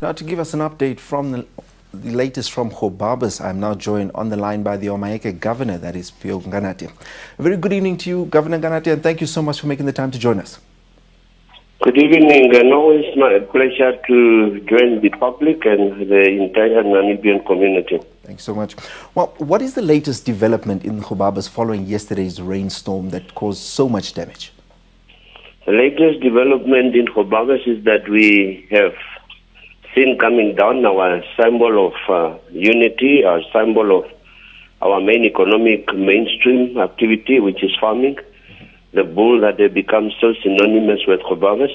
Now, to give us an update from the latest from Gobabis, I'm now joined on the line by the Omaheke Governor, that is Pio Ganati. A very good evening to you, Governor Ganati, and thank you so much for making the time to join us. Good evening, and always my pleasure to join the public and the entire Namibian community. Thanks so much. Well, what is the latest development in Gobabis following yesterday's rainstorm that caused so much damage? The latest development in Gobabis is that we have seen coming down our symbol of unity, our symbol of our main economic mainstream activity, which is farming. The bull that they become so synonymous with Gobabis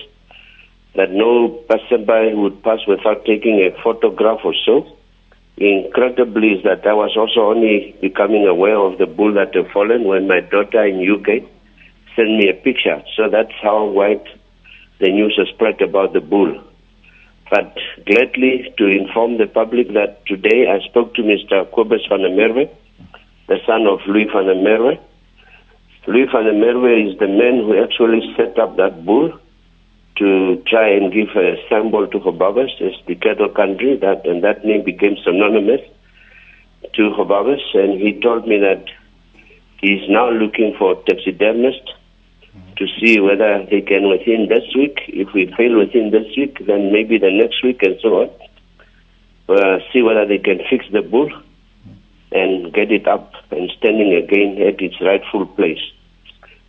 that no passerby would pass without taking a photograph or so. Incredibly is that I was also only becoming aware of the bull that had fallen when my daughter in UK sent me a picture. So that's how wide the news has spread about the bull. But gladly to inform the public that today I spoke to Mr. Kobus van der Merwe, the son of Louis van der Merwe. Louis van der Merwe is the man who actually set up that bull to try and give a symbol to Gobabis as the cattle country, and that name became synonymous to Gobabis. And he told me that he's now looking for taxidermists to see whether they can within this week. If we fail within this week, then maybe the next week and so on. See whether they can fix the bull and get it up and standing again at its rightful place.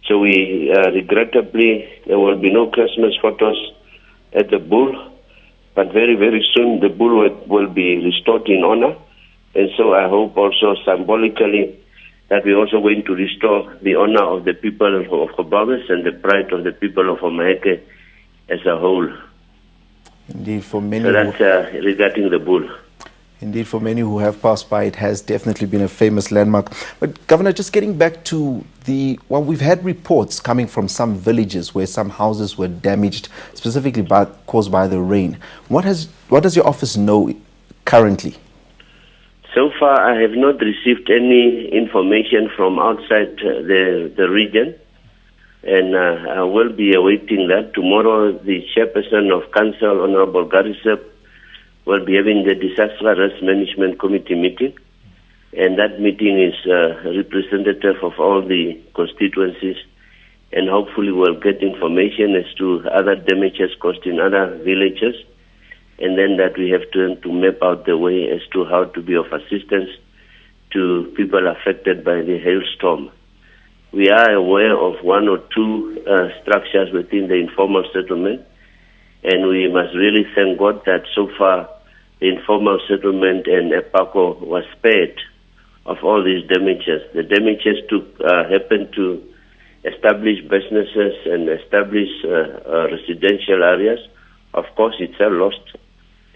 So we regrettably, there will be no Christmas photos at the bull, but very, very soon the bull will be restored in honor. And so I hope also symbolically that we're also going to restore the honor of the people of Gobabis and the pride of the people of Omaheke as a whole. Indeed, for many. So that's regarding the bull. Indeed, for many who have passed by, it has definitely been a famous landmark. But Governor, just getting back to we've had reports coming from some villages where some houses were damaged, specifically caused by the rain. What does your office know currently? So far, I have not received any information from outside the region, and I will be awaiting that. Tomorrow, the chairperson of council, Honorable Garisep, will be having the Disaster Risk Management Committee meeting, and that meeting is representative of all the constituencies, and hopefully we'll get information as to other damages caused in other villages, and then that we have to map out the way as to how to be of assistance to people affected by the hailstorm. We are aware of one or two structures within the informal settlement, and we must really thank God that so far the informal settlement and EPACO was spared of all these damages. The damages happened to establish businesses and establish residential areas. Of course, it's a lost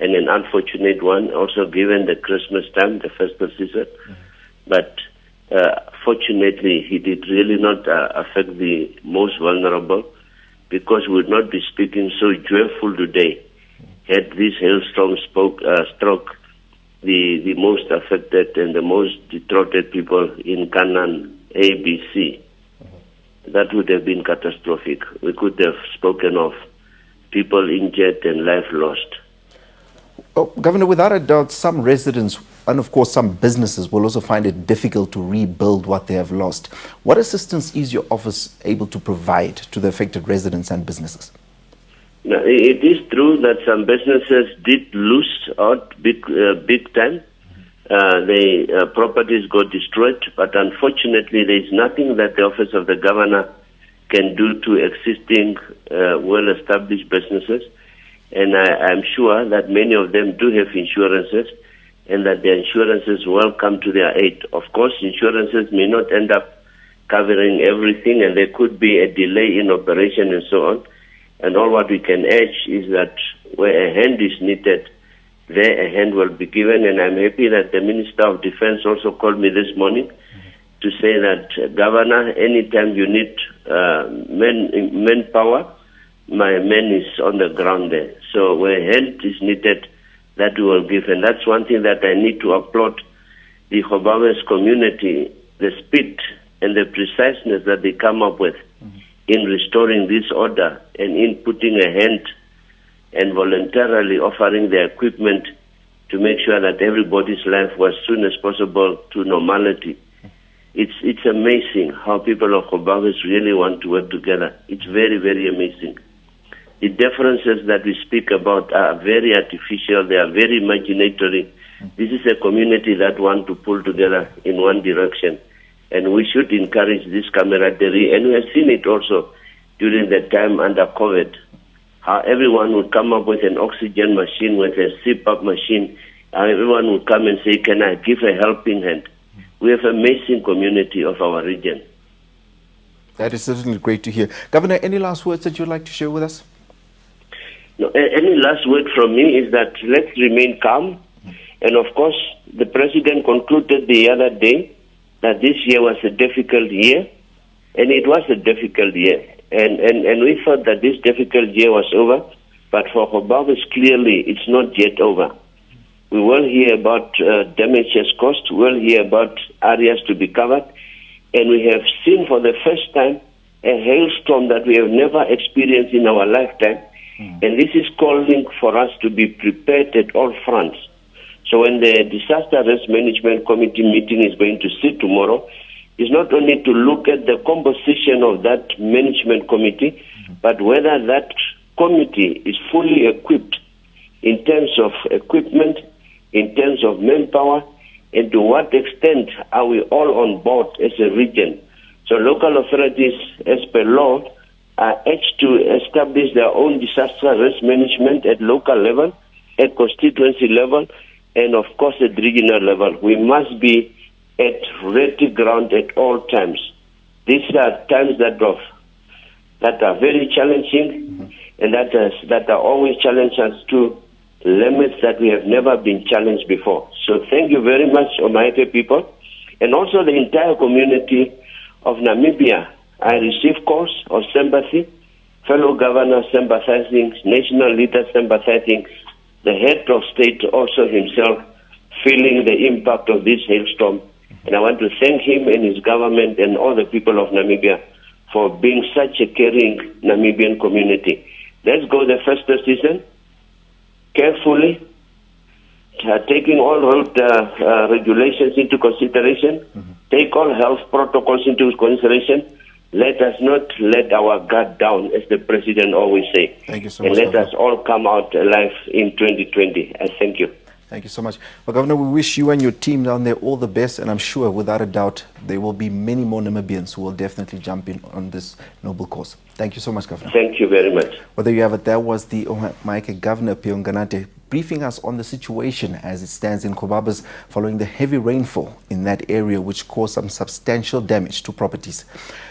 and an unfortunate one, also given the Christmas time, the festive season. But fortunately, it did really not affect the most vulnerable, because we would not be speaking so joyful today had this hailstorm struck the most affected and the most detracted people in Canaan, ABC. That would have been catastrophic. We could have spoken of people injured and life lost. Oh, Governor, without a doubt, some residents and of course some businesses will also find it difficult to rebuild what they have lost. What assistance is your office able to provide to the affected residents and businesses? Now, it is true that some businesses did lose out big time. The properties got destroyed, but unfortunately there is nothing that the Office of the Governor can do to existing well-established businesses. And I'm sure that many of them do have insurances, and that the insurances will come to their aid. Of course, insurances may not end up covering everything, and there could be a delay in operation and so on. And all what we can urge is that where a hand is needed, there a hand will be given. And I'm happy that the Minister of Defense also called me this morning to say that, Governor, anytime you need manpower, my man is on the ground there. So where hand is needed, that we will give. And that's one thing that I need to applaud the Gobabis community, the speed and the preciseness that they come up with in restoring this order and in putting a hand and voluntarily offering their equipment to make sure that everybody's life was as soon as possible to normality. It's amazing how people of Gobabis really want to work together. It's very, very amazing. The differences that we speak about are very artificial. They are very imaginatory. This is a community that want to pull together in one direction. And we should encourage this camaraderie. And we have seen it also during the time under COVID, how everyone would come up with an oxygen machine, with a CPAP machine. Everyone would come and say, can I give a helping hand? We have an amazing community of our region. That is certainly great to hear. Governor, any last words that you'd like to share with us? No, any last word from me is that let's remain calm. And of course, the president concluded the other day that this year was a difficult year. And it was a difficult year. And we thought that this difficult year was over. But for Gobabis, clearly, it's not yet over. We will hear about damages caused. We will hear about areas to be covered. And we have seen for the first time a hailstorm that we have never experienced in our lifetime. And this is calling for us to be prepared at all fronts. So when the Disaster Risk Management Committee meeting is going to sit tomorrow, it's not only to look at the composition of that management committee, but whether that committee is fully equipped in terms of equipment, in terms of manpower, and to what extent are we all on board as a region. So local authorities, as per law, are urged to establish their own disaster risk management at local level, at constituency level, and of course at regional level. We must be at ready ground at all times. These are times that are very challenging, and that are always challenge us to limits that we have never been challenged before. So thank you very much, Omaheke people, and also the entire community of Namibia. I received calls of sympathy, fellow governors sympathizing, national leaders sympathizing, the head of state also himself feeling the impact of this hailstorm. And I want to thank him and his government and all the people of Namibia for being such a caring Namibian community. Let's go the festive season carefully, taking all road regulations into consideration, take all health protocols into consideration. Let us not let our guard down, as the president always says. Thank you so much. And let Governor. us all come out alive in 2020. I thank you. Thank you so much. Well, Governor, we wish you and your team down there all the best, and I'm sure, without a doubt, there will be many more Namibians who will definitely jump in on this noble cause. Thank you so much, Governor. Thank you very much. Well, there you have it. That was the Omaheke Governor, Pionganate, briefing us on the situation as it stands in Gobabis following the heavy rainfall in that area, which caused some substantial damage to properties.